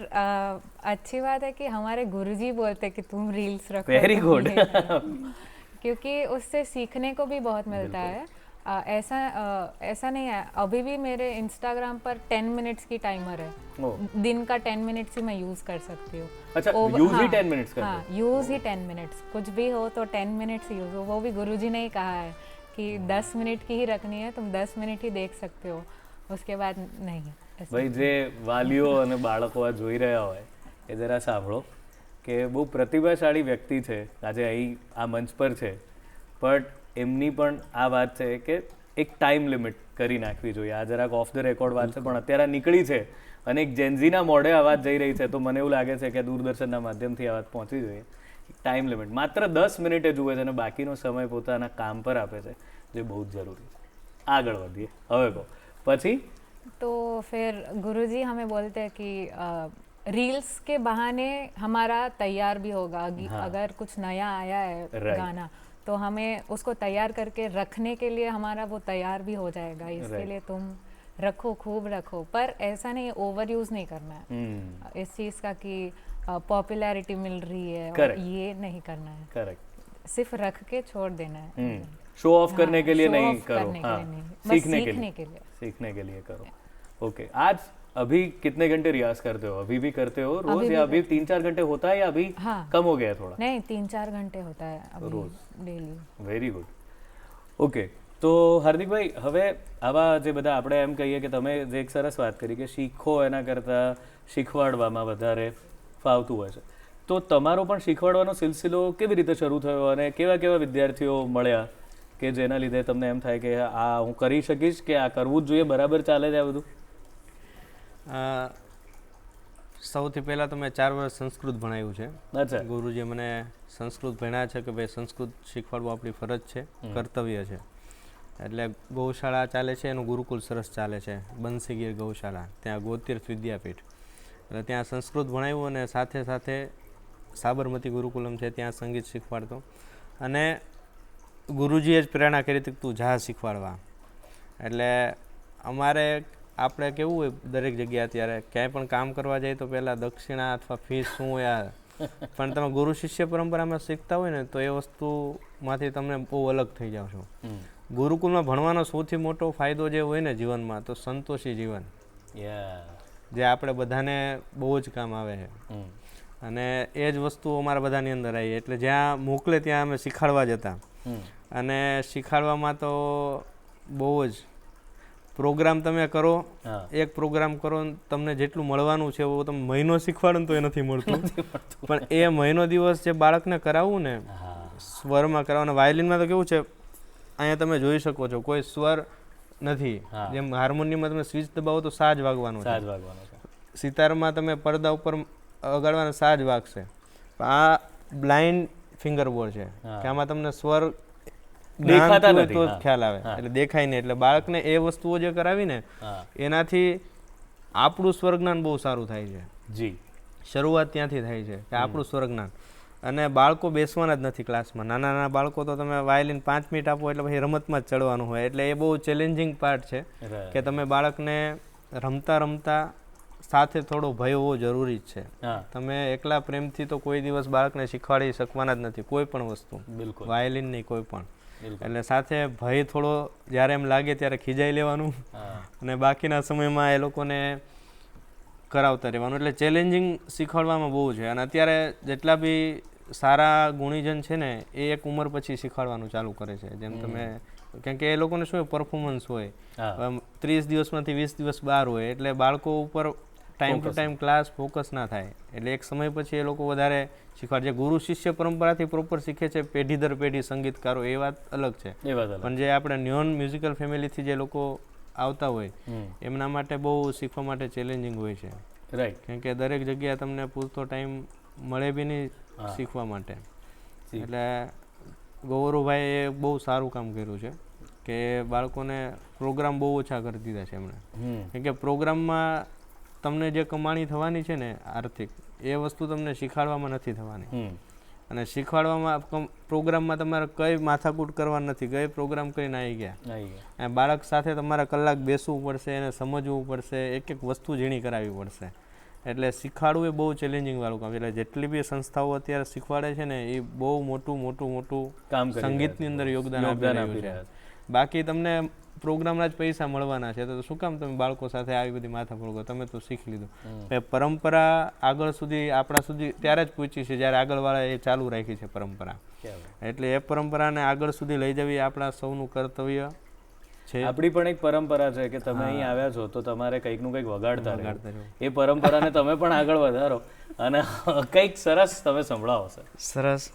अच्छी बात है कि हमारे गुरुजी बोलते कि तुम रील्स रखो. Very good. क्योंकि उससे सीखने को भी बहुत मिलता है. ऐसा नहीं है, अभी भी मेरे इंस्टाग्राम पर 10 मिनट्स की टाइमर है. दिन का 10 मिनट्स ही मैं यूज़ कर सकती हूँ. अच्छा, यूज ही 10 मिनट्स करते हो? हाँ, यूज़ ही 10 मिनट्स. कुछ भी हो तो 10 मिनट्स यूज़ हो. वो भी गुरुजी ने ही कहा है कि 10 मिनट की ही रखनी है, तुम 10 मिनट ही देख सकते हो, उसके बाद नहीं. ભાઈ, જે વાલીઓ અને બાળકો આ જોઈ રહ્યા હોય એ જરા સાંભળો કે બહુ પ્રતિભાશાળી વ્યક્તિ છે, આજે અહીં આ મંચ પર છે, બટ એમની પણ આ વાત છે કે એક ટાઈમ લિમિટ કરી નાખવી જોઈએ. આ જરાક ઓફ ધ રેકોર્ડ વાત છે, પણ અત્યારે નીકળી છે અને એક જેન્ઝીના મોઢે આ વાત જઈ રહી છે, તો મને એવું લાગે છે કે દૂરદર્શનના માધ્યમથી આ વાત પહોંચવી જોઈએ. ટાઈમ લિમિટ માત્ર 10 મિનિટે જુએ છે અને બાકીનો સમય પોતાના કામ પર આપે છે, જે બહુ જ જરૂરી છે. આગળ વધીએ. હવે કહો પછી. तो फिर गुरुजी हमें बोलते हैं कि रील्स के बहाने हमारा तैयार भी होगा. अगर कुछ नया आया है गाना तो हमें उसको तैयार करके रखने के लिए हमारा वो तैयार भी हो जाएगा. इसके लिए तुम रखो, खूब रखो, पर ऐसा नहीं ओवर यूज नहीं करना है इस चीज़ का कि पॉपुलैरिटी मिल रही है और ये नहीं करना है. करेक्ट. सिर्फ रख के छोड़ देना है. शो ऑफ करने के लिए नहीं करो, सीखने के लिए सीखने के लिए करो. ओके. आज अभी कितने घंटे रियाज करते हो? अभी भी करते हो रोज, या अभी 3-4 घंटे होता है, या अभी कम हो गया थोड़ा? नहीं, 3-4 घंटे होता है अभी रोज डेली. Very good. ઓકે, તો હાર્દિકભાઈ, હવે આવા જે બધા આપણે એમ કહીએ કે તમે જે એક સરસ વાત કરી કે શીખો એના કરતાં શીખવાડવામાં વધારે ફાવતું હોય છે, તો તમારો પણ શીખવાડવાનો સિલસિલો કેવી રીતે શરૂ થયો અને કેવા કેવા વિદ્યાર્થીઓ મળ્યા કે જેના લીધે તમને એમ થાય કે આ હું કરી શકીશ, કે આ કરવું જ જોઈએ, બરાબર ચાલે છે આ બધું? સૌથી પહેલાં તો મેં 4 વર્ષ સંસ્કૃત ભણાવ્યું છે. અચ્છા. ગુરુજીએ મને સંસ્કૃત ભણ્યા છે કે ભાઈ સંસ્કૃત શીખવાડવું આપણી ફરજ છે, કર્તવ્ય છે. એટલે ગૌશાળા ચાલે છે, એનું ગુરુકુલ સરસ ચાલે છે, બંસીગીર ગૌશાળા, ત્યાં ગોતીર્થ વિદ્યાપીઠ. એટલે ત્યાં સંસ્કૃત ભણાવ્યું અને સાથે સાથે સાબરમતી ગુરુકુલમ છે, ત્યાં સંગીત શીખવાડતો. અને ગુરુજીએ જ પ્રેરણા કરી હતી કે તું જા શીખવાડવા. એટલે અમારે આપણે કેવું હોય દરેક જગ્યાએ અત્યારે ક્યાંય પણ કામ કરવા જાય તો પહેલાં દક્ષિણા અથવા ફીસ શું હોય, પણ તમે ગુરુ શિષ્ય પરંપરામાં શીખતા હોય ને તો એ વસ્તુમાંથી તમે બહુ અલગ થઈ જાઓ છો. ગુરુકુલમાં ભણવાનો સૌથી મોટો ફાયદો જે હોય ને જીવનમાં, તો સંતોષી જીવન, જે આપણે બધાને બહુ જ કામ આવે છે. અને એ જ વસ્તુ અમારા બધાની અંદર આવી, એટલે જ્યાં મોકલે ત્યાં અમે શીખાડવા જતા. અને શીખાડવામાં તો બહુ જ પ્રોગ્રામ તમે કરો, એક પ્રોગ્રામ કરો, તમને જેટલું મળવાનું છે એવું તમે મહિનો શીખવાડો ને તો એ નથી મળતું. પણ એ મહિનો દિવસ જે બાળકને કરાવવું ને, સ્વરમાં કરાવવાનું. વાયોલિનમાં તો કેવું છે, અહીંયા તમે જોઈ શકો છો કોઈ સ્વર નથી, જેમ હાર્મોનિયમમાં તમે સ્વિચ દબાવો તો સાજ વાગવાનું છે, સિતારમાં તમે પડદા ઉપર વગાડવાના સાજ વાગશે. આ બ્લાઇન્ડ ફિંગર બોર્ડ છે કે આમાં તમને સ્વર દેખાતા નથી તો ખ્યાલ આવે, એટલે દેખાય નહીં. એટલે બાળકને એ વસ્તુઓ જે કરાવી ને એનાથી આપણું સ્વરજ્ઞાન બહુ સારું થાય છે. જી, શરૂઆત ત્યાંથી થાય છે કે આપણું સ્વરજ્ઞાન. અને બાળકો બેસવાના જ નથી ક્લાસમાં. નાના નાના બાળકો તો તમે વાયોલિન 5 મિનિટ આપો એટલે પછી રમતમાં જ ચડવાનું હોય. એટલે એ બહુ ચેલેન્જિંગ પાર્ટ છે કે તમે બાળકને રમતા રમતા સાથે થોડો ભય હોવો જરૂરી જ છે. તમે એકલા પ્રેમથી તો કોઈ દિવસ બાળકને શીખવાડી શકવાના જ નથી કોઈ પણ વસ્તુ, વાયોલિન નહીં કોઈ પણ. એટલે સાથે ભય થોડો જ્યારે એમ લાગે ત્યારે ખીજાઈ લેવાનું અને બાકીના સમયમાં એ લોકોને કરાવતા રહેવાનું. એટલે ચેલેન્જિંગ શીખવાડવામાં બહુ છે. અને અત્યારે જેટલા બી સારા ગુણીજન છે ને એ એક ઉંમર પછી શીખવાડવાનું ચાલુ કરે છે. જેમ તમે કેમ કે એ લોકોને શું પરફોર્મન્સ હોય, 30 દિવસમાંથી 20 દિવસ બહાર હોય, એટલે બાળકો ઉપર time to time class focus ના થાય, એટલે એક સમય પછી એ લોકો વધારે શીખવાડે છે. ગુરુ શિષ્ય પરંપરાથી પ્રોપર શીખે છે પેઢી દર પેઢી સંગીતકારો, એ વાત અલગ છે. પણ જે આપણે નોન મ્યુઝિકલ ફેમિલીથી જે લોકો આવતા હોય એમના માટે બહુ શીખવા માટે ચેલેન્જિંગ હોય છે. રાઈટ. કેમ કે દરેક જગ્યાએ તમને પૂરતો ટાઈમ મળે બી નહીં શીખવા માટે. એટલે ગૌરવભાઈએ બહુ સારું કામ કર્યું છે કે બાળકોને પ્રોગ્રામ બહુ ઓછા કરી દીધા છે એમણે. કેમ કે પ્રોગ્રામમાં તમને જે કમાણી થવાની છે ને આર્થિક, એ વસ્તુ તમને શીખવાડવામાં નથી થવાની. અને શીખવાડવામાં પ્રોગ્રામમાં તમારે કઈ માથાકૂટ કરવા નથી, કઈ પ્રોગ્રામ કરીને આવી ગયા. અને બાળક સાથે તમારે કલાક બેસવું પડશે, એને સમજવું પડશે, એક એક વસ્તુ ઝીણી કરાવવી પડશે. એટલે શીખવાડવું એ બહુ ચેલેન્જિંગ વાળું કામ. એટલે જેટલી બી સંસ્થાઓ અત્યારે શીખવાડે છે ને એ બહુ મોટું કામ સંગીતની અંદર યોગદાન આપી રહ્યું છે. બાકી તમને પ્રોગ્રામના જ પૈસા મળવાના છે, તો શું કામ તમે બાળકો સાથે આવી બધી માથાકૂટ કરો? તમે તો શીખી લીધું. પરંપરા આગળ સુધી આપણા સુધી ત્યારે જ પહોંચી છે જ્યારે આગળવાળા એ ચાલુ રાખી છે પરંપરા. એટલે એ પરંપરાને આગળ સુધી લઈ જવી આપણા સૌનું કર્તવ્ય છે. આપણી પણ એક પરંપરા છે કે તમે અહીં આવ્યા છો તો તમારે કંઈકનું કંઈક વગાડતા રહેવું. એ પરંપરાને તમે પણ આગળ વધારો અને કંઈક સરસ તમે સંભળાવો. સરસ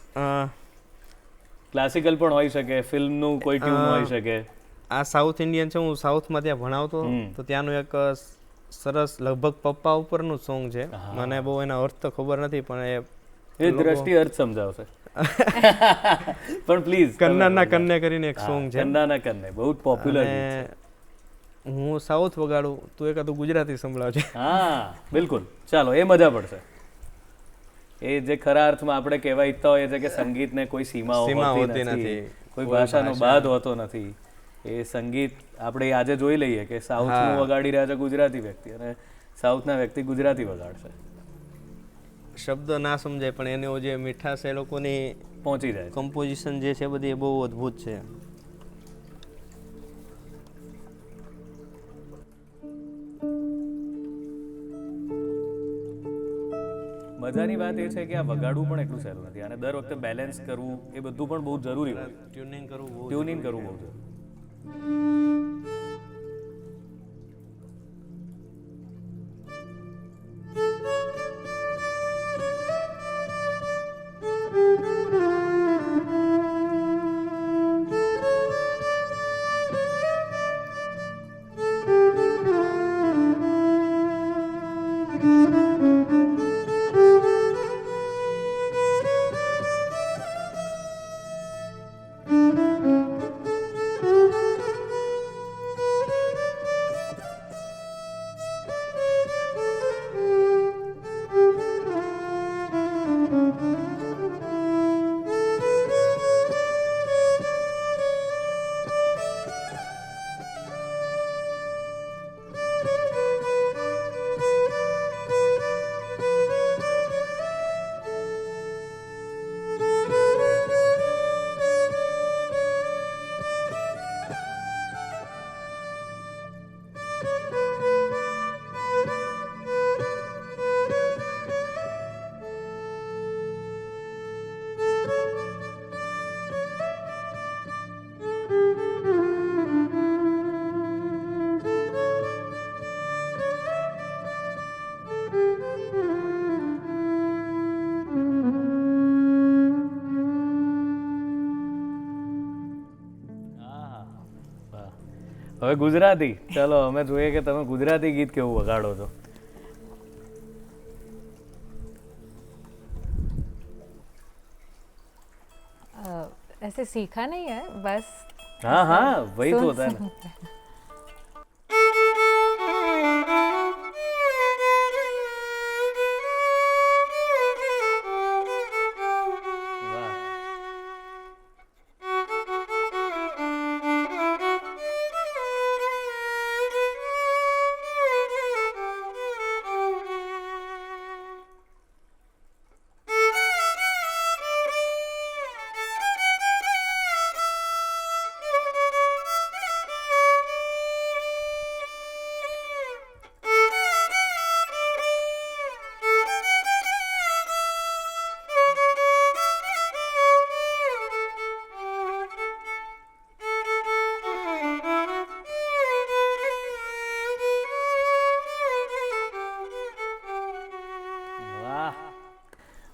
ક્લાસિકલ પણ હોઈ શકે, ફિલ્મનું કોઈ ટ્યુન હોઈ શકે. આ સાઉથ ઇન્ડિયન છે, હું સાઉથમાં ત્યાં ભણાવતો તો ત્યાંનું એક સરસ લગભગ પપ્પા ઉપરનું સોંગ છે. મને બહુ એના અર્થ ખબર નથી, પણ એ દ્રષ્ટિ અર્થ સમજાવશે. પણ પ્લીઝ, કન્નાના કન્ને કરીને એક સોંગ છે. કન્નાના કન્ને બહુ પોપ્યુલર છે. હું સાઉથ વગાડું, તું એકાદું ગુજરાતી સંભળાવજે. હા બિલકુલ, ચાલો, એ મજા પડશે. એ જે ખરા અર્થમાં આપણે કહેવા ઈચ્છતા હોઈએ છે કે સંગીતને કોઈ સીમાઓ હોતી નથી, કોઈ ભાષાનો બાદ હોતો નથી. એ સંગીત આપણે આજે જોઈ લઈએ કે સાઉથનું વગાડી રહ્યા છે ગુજરાતી વ્યક્તિ, અને સાઉથના વ્યક્તિ ગુજરાતી વગાડશે. શબ્દ ના સમજાય પણ એનો જે મીઠાશ એ લોકોની પહોંચી જાય. કમ્પોઝિશન જે છે બધી એ બહુ અદ્ભુત છે. મજાની વાત એ છે કે આ વગાડવું પણ એટલું સહેલું નથી, અને દર વખતે બેલેન્સ કરવું એ બધું પણ બહુ જરૂરી હોય. ટ્યુનિંગ કરવું બહુ જરૂરી. હવે ગુજરાતી, ચાલો અમે જોઈએ કે તમે ગુજરાતી ગીત કેવું વગાડો છો. ऐसे सीखा नहीं है बस. हाँ हाँ वही तो होता है ना.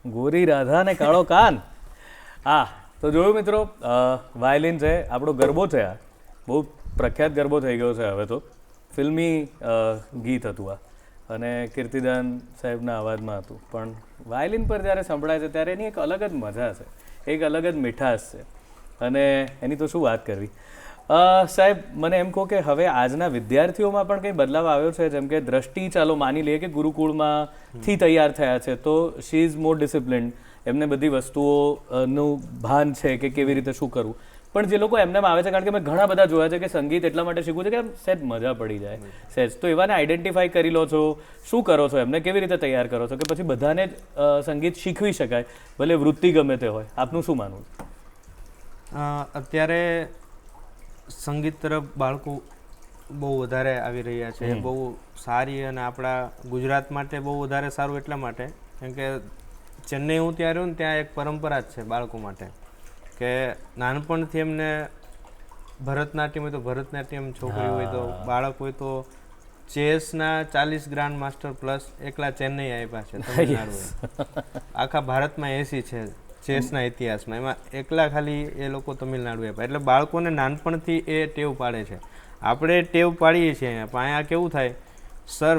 ગોરી રાધા ને કાળો કાન. હા, તો જોયું મિત્રો, વાયલિન છે, આપણો ગરબો છે, આ બહુ પ્રખ્યાત ગરબો થઈ ગયો છે હવે તો. ફિલ્મી ગીત હતું આ, અને કીર્તિદાન સાહેબના અવાજમાં હતું, પણ વાયલિન પર જ્યારે સંભળાય છે ત્યારે એની એક અલગ જ મજા છે, એક અલગ જ મીઠાશ છે, અને એની તો શું વાત કરવી. સાહેબ, મને એમ કહો કે હવે આજના વિદ્યાર્થીઓમાં પણ કંઈ બદલાવ આવ્યો છે? જેમ કે દ્રષ્ટિ, ચાલો માની લઈએ કે ગુરુકુળમાંથી તૈયાર થયા છે, તો શી ઇઝ મોર ડિસિપ્લિન્ડ, એમને બધી વસ્તુઓનું ભાન છે કે કેવી રીતે શું કરવું. પણ જે લોકો એમને આવે છે, કારણ કે મેં ઘણા બધા જોયા છે કે સંગીત એટલા માટે શીખવું છે કે આમ સહેજ મજા પડી જાય સહેજ, તો એવાને આઈડેન્ટિફાઈ કરી લો છો, શું કરો છો, એમને કેવી રીતે તૈયાર કરો છો કે પછી બધાને જ સંગીત શીખવી શકાય, ભલે વૃત્તિ ગમે તે હોય? આપનું શું માનવું? અત્યારે સંગીત તરફ બાળકો બહુ વધારે આવી રહ્યા છે, બહુ સારી, અને આપણા ગુજરાત માટે બહુ વધારે સારું એટલા માટે કેમ કે ચેન્નઈ હું ત્યાં રહ્યું ને ત્યાં એક પરંપરા જ છે બાળકો માટે કે નાનપણથી એમને ભરતનાટ્યમ હોય તો ભરતનાટ્યમ, છોકરી હોય તો બાળક હોય તો ચેસના 40 ગ્રાન્ડ માસ્ટર પ્લસ એકલા ચેન્નઈ આપ્યા છે તમિલનાડુએ. આખા ભારતમાં 80 છે ચેસના ઇતિહાસમાં, એમાં એકલા ખાલી એ લોકો તમિલનાડુ આપ્યા. એટલે બાળકોને નાનપણથી એ ટેવ પાડે છે. આપણે ટેવ પાડીએ છીએ અહીંયા, પણ અહીંયા કેવું થાય, સર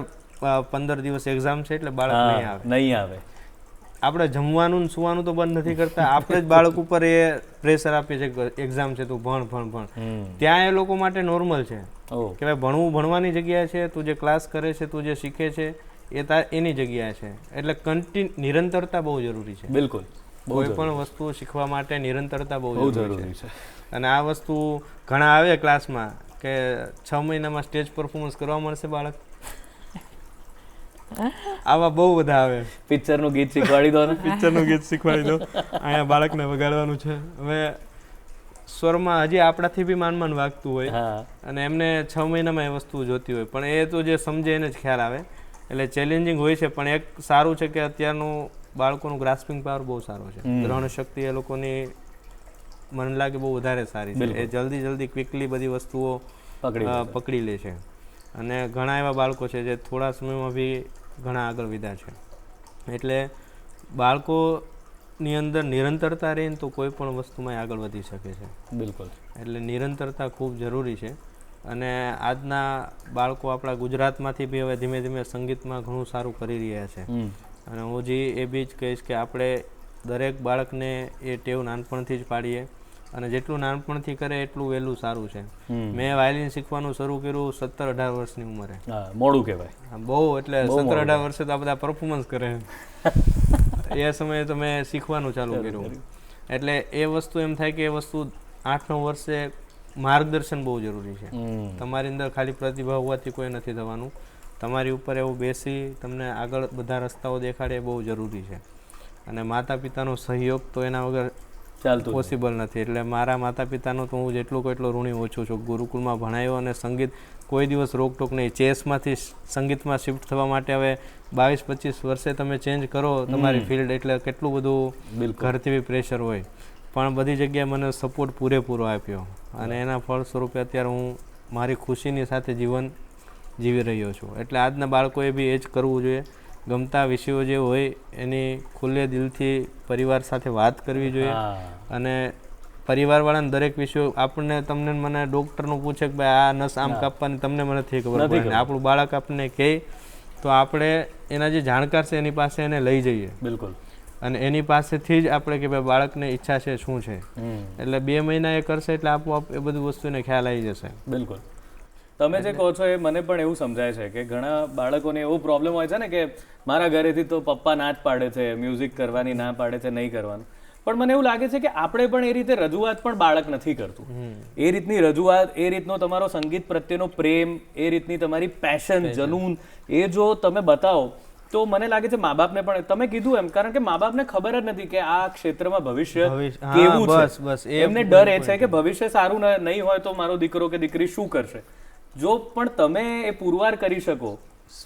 15 દિવસ એક્ઝામ છે એટલે બાળક નહીં આવે. આપણે જમવાનું સુવાનું તો બંધ નથી કરતા, આપણે જ બાળક ઉપર એ પ્રેશર આપીએ છીએ કે એક્ઝામ છે તું ભણ ભણ ભણ. ત્યાં એ લોકો માટે નોર્મલ છે કે ભાઈ ભણવું ભણવાની જગ્યા છે, તું જે ક્લાસ કરે છે, તું જે શીખે છે એ એની જગ્યા છે. એટલે નિરંતરતા બહુ જરૂરી છે. બિલકુલ, કોઈ પણ વસ્તુ શીખવા માટે નિરંતરતા બહુ જરૂરી છે. અને આ વસ્તુ ઘણા આવે ક્લાસમાં કે 6 મહિનામાં સ્ટેજ પરફોર્મન્સ કરવા મળશે બાળક, આવા બહુ બધા આવે. પિક્ચરનું ગીત શીખવાડી દો ને, પિક્ચરનું ગીત શીખવાડી દો, અહીંયા બાળકને વગાડવાનું છે. હવે સ્વરમાં હજી આપણાથી બી માન વાગતું હોય અને એમને 6 મહિનામાં એ વસ્તુ જોતી હોય, પણ એ તો જે સમજે એને જ ખ્યાલ આવે. એટલે ચેલેન્જિંગ હોય છે, પણ એક સારું છે કે અત્યારનું બાળકોનું ગ્રાસ્પિંગ પાવર બહુ સારો છે, ગ્રહણ શક્તિ એ લોકોની મને લાગે બહુ વધારે સારી છે. એ જલ્દી ક્વિકલી બધી વસ્તુઓ પકડી લે છે. અને ઘણા એવા બાળકો છે જે થોડા સમયમાં બી ઘણા આગળ વધ્યા છે. એટલે બાળકોની અંદર નિરંતરતા રહીને તો કોઈ પણ વસ્તુમાં આગળ વધી શકે છે. બિલકુલ. એટલે નિરંતરતા ખૂબ જરૂરી છે. અને આજના બાળકો આપણા ગુજરાતમાંથી બી હવે ધીમે ધીમે સંગીતમાં ઘણું સારું કરી રહ્યા છે. અને હું એ બી જ કહીશ કે આપણે દરેક બાળકને એ ટેવ નાનપણથી જ પાડીએ, અને જેટલું નાનપણથી કરે એટલું વહેલું સારું છે. મેં વાયલિન શીખવાનું શરૂ કર્યું 17-18 વર્ષની ઉંમરે. મોડું કહેવાય બહુ, એટલે 17-18 વર્ષે તો આ બધા પરફોર્મન્સ કરે. એ સમયે તો મેં શીખવાનું ચાલુ કર્યું. એટલે એ વસ્તુ એમ થાય કે એ વસ્તુ 8-9 વર્ષે માર્ગદર્શન બહુ જરૂરી છે. તમારી અંદર ખાલી પ્રતિભા હોવાથી કોઈ નથી થવાનું, તમારી ઉપર એવું બેસી તમને આગળ બધા રસ્તાઓ દેખાડે એ બહુ જરૂરી છે. અને માતા પિતાનો સહયોગ તો એના વગર પોસિબલ નથી. એટલે મારા માતા પિતાનો તો હું જેટલું એટલો ઋણી ઓછું છું. ગુરુકુળમાં ભણાયો અને સંગીત કોઈ દિવસ રોકટોક નહીં. ચેસમાંથી સંગીતમાં શિફ્ટ થવા માટે હવે 22-25 વર્ષે તમે ચેન્જ કરો તમારી ફિલ્ડ, એટલે કેટલું બધું ઘરથી બી પ્રેશર હોય, પણ બધી જગ્યાએ મને સપોર્ટ પૂરેપૂરો આપ્યો. અને એના ફળ સ્વરૂપે અત્યારે હું મારી ખુશીની સાથે જીવન જીવી રહ્યો છું. એટલે આજના બાળકોએ બી એ જ કરવું જોઈએ. ગમતા વિષયો જે હોય એની ખુલ્લે દિલથી પરિવાર સાથે વાત કરવી જોઈએ. અને પરિવારવાળાને દરેક વિષયો આપણને તમને મને ડૉક્ટરનું પૂછે કે ભાઈ આ નસ આમ કાપવાની, તમને મને નથી ખબર પડે, આપણું બાળક આપણને કહે તો આપણે એના જે જાણકાર છે એની પાસે એને લઈ જઈએ. બિલકુલ. અને એની પાસેથી જ આપણે કે ભાઈ બાળકને ઈચ્છા છે શું છે, એટલે 2 મહિના એ કરશે એટલે આપોઆપ એ બધી વસ્તુને ખ્યાલ આવી જશે. બિલકુલ. તમે જે કહો છો એ મને પણ એવું સમજાય છે કે ઘણા બાળકોને એવો પ્રોબ્લેમ હોય છે ને કે મારા ઘરેથી તો પપ્પા ના જ પાડે છે, મ્યુઝિક કરવાની ના પાડે છે, નહીં કરવાનું. પણ મને એવું લાગે છે કે આપણે પણ એ રીતે રજૂઆત પણ બાળક નથી કરતું. એ રીતની રજૂઆત, એ રીતનો તમારો સંગીત પ્રત્યેનો પ્રેમ, એ રીતની તમારી પેશન, જનૂન, એ જો તમે બતાવો તો મને લાગે છે મા બાપને પણ, તમે કીધું એમ, કારણ કે મા બાપને ખબર જ નથી કે આ ક્ષેત્રમાં ભવિષ્ય કેવું છે. એમને ડર એ છે કે ભવિષ્ય સારું નહીં હોય તો મારો દીકરો કે દીકરી શું કરશે. જો પણ તમે એ પુરવાર કરી શકો,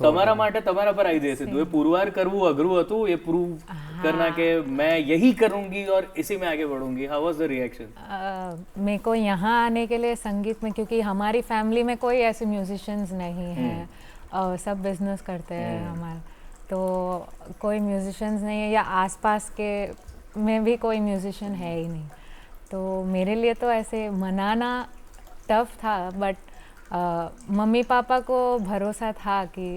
તમારા માટે તમારા પર આવી જશે. તો એ પુરવાર કરવું અઘરું હતું, એ પ્रूव करना कि मैं यही करूंगी और इसी में आगे बढ़ूंगी. How was the reaction? मेरे को यहाँ आने के लिए संगीत में, क्योंकि हमारी फैमिली में कोई ऐसे म्यूजिशियंस नहीं है, सब बिजनेस करते हैं हमारे, तो कोई म्यूजिशियंस नहीं है या आसपास के में भी कोई म्यूजिशियन है ही नहीं, तो मेरे लिए तो ऐसे मनाना टफ था, बट मम्मी पापा को भरोसा था कि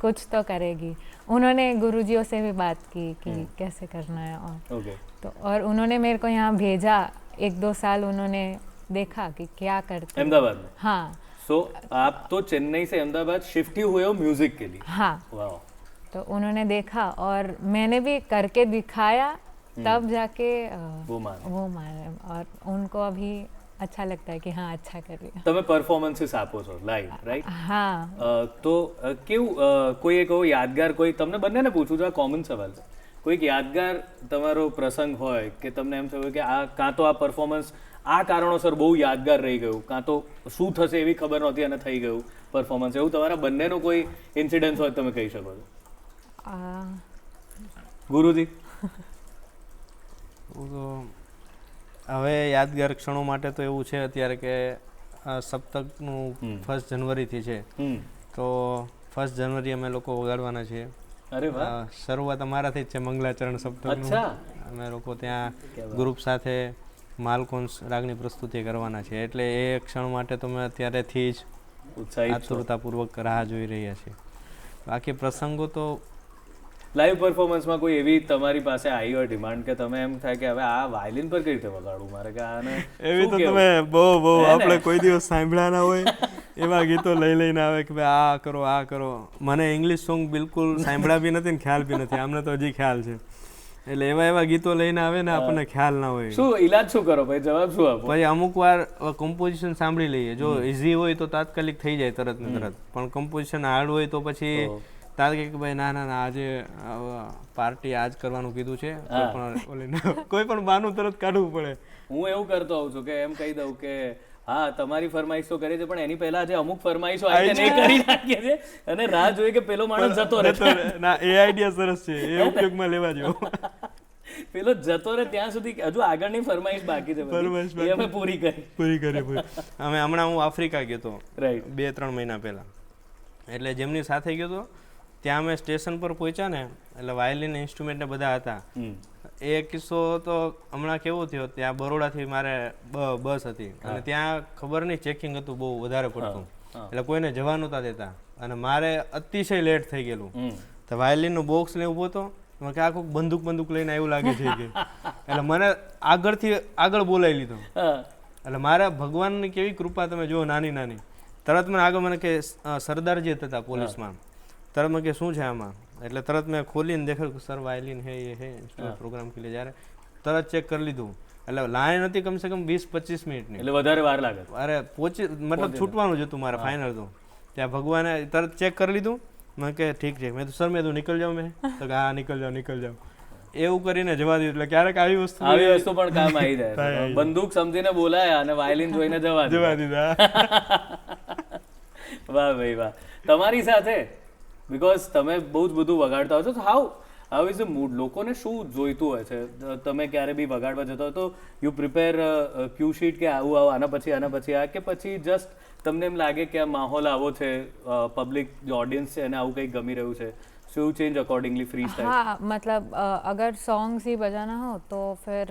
कुछ तो करेगी। उन्होंने गुरुजियों से भी बात की कि कैसे करना है, और तो और उन्होंने मेरे को यहाँ भेजा। 1-2 साल उन्होंने देखा कि क्या करते। अहमदाबाद में? हाँ। सो आप तो चेन्नई से अहमदाबाद शिफ्ट ही हुए हो म्यूजिक के लिए? हाँ। वाह। तो उन्होंने देखा और मैंने भी करके दिखाया, तब जाके वो माने और उनको अभी अच्छा लगता है कि हाँ अच्छा कर रही है। તમે પરફોર્મન્સીસ આપો છો લાઈવ, રાઈટ? હા। તો કેવું કોઈ એક એવો યાદગાર, કોઈ તમને બંનેને પૂછું છું, આ કોમન સવાલ છે, કોઈક યાદગાર તમારો પ્રસંગ હોય કે તમને એમ થયું કે આ કાં તો આ પરફોર્મન્સ આ કારણોસર બહુ યાદગાર રહી ગયું, કાં તો શું થશે એવી ખબર નહોતી અને થઈ ગયું પરફોર્મન્સ, એવું તમારા બંનેનો કોઈ ઇન્સિડન્સ હોય તમે કહી શકો છો? ગુરુજી? હવે યાદગાર ક્ષણો માટે તો એવું છે અત્યારે કે સપ્તકનું 1 જનવરીથી છે, તો 1 જનવરી અમે લોકો વગાડવાના છીએ. અરે વાહ. શરૂઆત અમારાથી જ છે મંગલાચરણ સપ્તકનું. અમે લોકો ત્યાં ગ્રુપ સાથે માલકોન્સ રાગની પ્રસ્તુતિ કરવાના છે, એટલે એ ક્ષણ માટે તો અમે અત્યારેથી જ આતુરતાપૂર્વક રાહ જોઈ રહ્યા છીએ. બાકી પ્રસંગો તો લાઈવ પરફોર્મન્સમાં કોઈ એવી તમારી પાસે આવી હોય ડિમાન્ડ કે તમે એમ થાય કે હવે આ વાયલિન પર કઈ રીતે વગાડવું મારે, કે આને એવી તો તમે બહુ આપણે કોઈ દિવસ સાંભળ્યા ના હોય એવા ગીતો લઈને આવે કે ભાઈ આ કરો. મને ઇંગ્લિશ સોંગ બિલકુલ સાંભળ્યા બી નથી ને ખ્યાલ બી નથી, આમને તો હજી ખ્યાલ છે. એટલે એવા ગીતો લઈને આવે ને આપણને ખ્યાલ ના હોય. શું ઈલાજ શું કરો ભાઈ, જવાબ શું આપો? પછી અમુક વાર કમ્પોઝિશન સાંભળી લઈએ, જો ઇઝી હોય તો તાત્કાલિક થઈ જાય તરત ને તરત, પણ કમ્પોઝિશન હાર્ડ હોય તો પછી તાત્કાલિક ભાઈ ના આજે પાર્ટી આજ કરવાનું કીધું છે, કોઈ પણ બહાનું તરત કાઢવું પડે. હું એવું કરતો હોઉં છું કે એમ કહી દઉં કે હા તમારી ફરમાઈશ તો કરી છે, પણ એની પહેલા જે અમુક ફરમાઈશો આવી છે એ કરી નાખીએ છે અને રાહ જોઈએ કે પેલો માણસ જતો રહે. ના, એ આઈડિયા સરસ છે, એ ઉપયોગમાં લેવા જેવો. પેલો જતો રહે ત્યાં સુધી હજુ આગળની ફરમાઈશ બાકી છે, એ અમે પૂરી કરી. અમે હમણાં હું આફ્રિકા ગયો હતો, રાઈટ, 2-3 મહિના પહેલા. એટલે જેમની સાથે ગયો હતો ત્યાં અમે સ્ટેશન પર પહોંચ્યા ને, એટલે વાયલિન ઇન્સ્ટ્રુમેન્ટ ને બધા હતા. એ કિસ્સો તો હમણાં કેવો થયો, ત્યાં બરોડાથી મારે બસ હતી અને ત્યાં ખબર નહીં ચેકિંગ હતું બહુ વધારે પડતું, એટલે કોઈને જવા નહોતા દેતા અને મારે અતિશય લેટ થઈ ગયેલું. તો વાયલિનનું બોક્સ ને ઊભો હતો, કે આ કોઈક બંદૂક લઈને એવું લાગે છે કે, એટલે મને આગળ બોલાવી લીધો. એટલે મારા ભગવાનની કેવી કૃપા તમે જુઓ, નાની તરત મને આગળ મને કે સરદારજી હતા પોલીસમાં, તરત મેં કે શું છે આમાં, એટલે તરત મેં ખોલીને દેખાડ્યું સર વાયલિન હે એ હે ઇન્સ્ટ્રુમેન્ટ પ્રોગ્રામ કે લે, જ્યારે તરત ચેક કરી લીધું. એટલે લાઈન હતી કમસે કમ 20-25 મિનિટની, એટલે વધારે વાર લાગે. અરે મતલબ છૂટવાનું જ હતું મારે ફાઇનલ. તો ત્યાં ભગવાને તરત ચેક કરી લીધું. મેં કે ઠીક છે, મેં તો સર મેં તો નીકળ જાઉં, મેં તો કે હા નીકળ જાઉં એવું કરીને જવા દીધું. એટલે ક્યારેક આવી વસ્તુ પણ કામ આવી જાય. બંદૂક સમજીને બોલાયા અને વાયલિન જોઈને જવા દીધા. વાહ ભાઈ વાહ. તમારી સાથે બીકોઝ તમે બહુ જ બધું વગાડતા હો છો, હાઉ ઇઝ ધ મૂડ? લોકોને શું જોઈતું હોય છે? તમે ક્યારે બી વગાડવા જતા હો તો યુ પ્રિપેર ક્યુ શીટ કે આવું આના પછી આ, કે પછી જસ્ટ તમને એમ લાગે કે આ માહોલ આવો છે, પબ્લિક जो ऑडियंस है ना, वो कहीं गमी રહ્યું છે, so you change accordingly free style? हाँ, मतलब अगर सॉन्ग्स ही बजाना हो तो फिर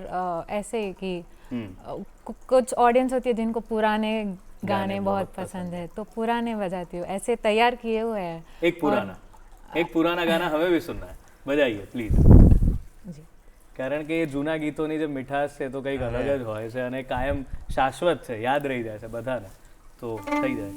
ऐसे ही कि कुछ ऑडियंस होती है जिनको पुराने गाने बहुत पसंद है, तो पुराने बजाती हूँ, ऐसे तैयार किए हुए हैं. एक पुराना गाना हमें भी सुनना है, बजाइए प्लीज. કારણ કે એ જૂના ગીતોની જે મીઠાશ છે તો કંઈક અલગ જ હોય છે અને કાયમ શાશ્વત છે, યાદ રહી જાય છે બધાને, તો થઈ જાય.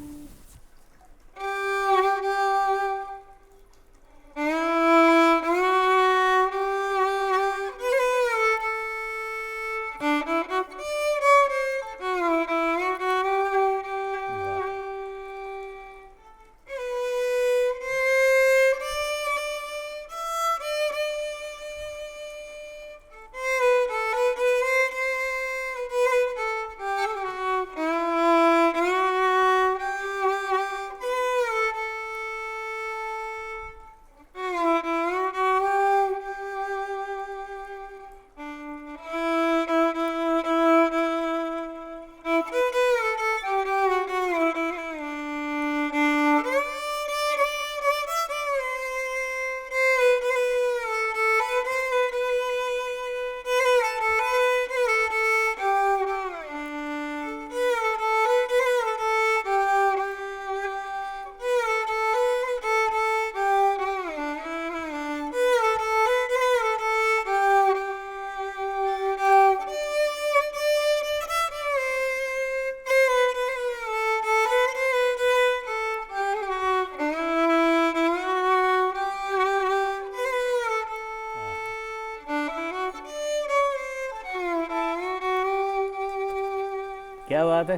ક્યાં વાત હે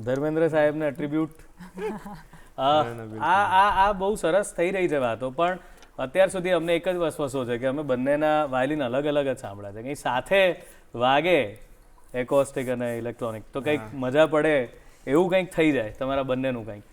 ધર્મેન્દ્ર સાહેબને એટ્રીબ્યુટ આ બહુ સરસ થઈ રહી છે વાતો, પણ અત્યાર સુધી અમને એક જ વસવસો છે કે અમે બંનેના વાયલિન અલગ અલગ જ સાંભળ્યા છે. કંઈ સાથે વાગે એકોસ્ટિક અને ઇલેક્ટ્રોનિક તો કંઈક મજા પડે એવું કંઈક થઈ જાય તમારા બંનેનું કંઈક.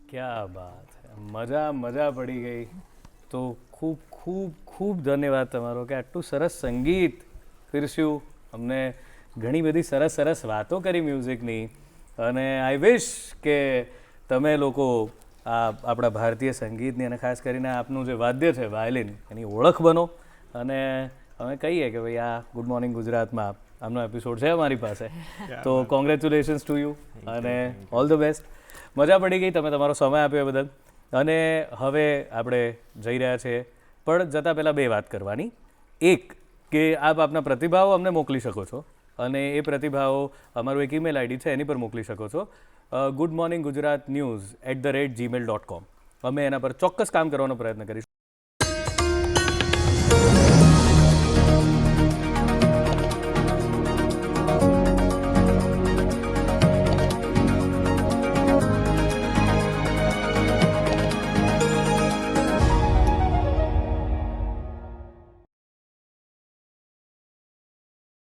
ક્યાં બાત મજા પડી ગઈ. તો ખૂબ ખૂબ ખૂબ ધન્યવાદ તમારો કે આટલું સરસ સંગીત પીરસ્યું અમને, ઘણી બધી સરસ વાતો કરી મ્યુઝિકની, અને આઈ વિશ કે તમે લોકો આ આપણા ભારતીય સંગીતની અને ખાસ કરીને આપનું જે વાદ્ય છે વાયલિન એની ઓળખ બનો. અને અમે કહીએ કે ભાઈ આ ગુડ મોર્નિંગ ગુજરાતમાં આમનો એપિસોડ છે અમારી પાસે, તો કોંગ્રેચ્યુલેશન્સ ટુ યુ અને ઓલ ધ બેસ્ટ. મજા પડી ગઈ, તમે તમારો સમય આપ્યો એ બદલ. અને હવે આપણે જઈ રહ્યા છીએ, પણ જતાં પહેલાં બે વાત કરવાની. એક કે આપ આપના પ્રતિભાવો અમને મોકલી શકો છો, અને એ પ્રતિભાવો અમારું એક ઈમેલ આઈડી છે એની પર મોકલી શકો છો, goodmorninggujaratnews@gmail.com. અમે એના પર ચોક્કસ કામ કરવાનો પ્રયત્ન કરીશું.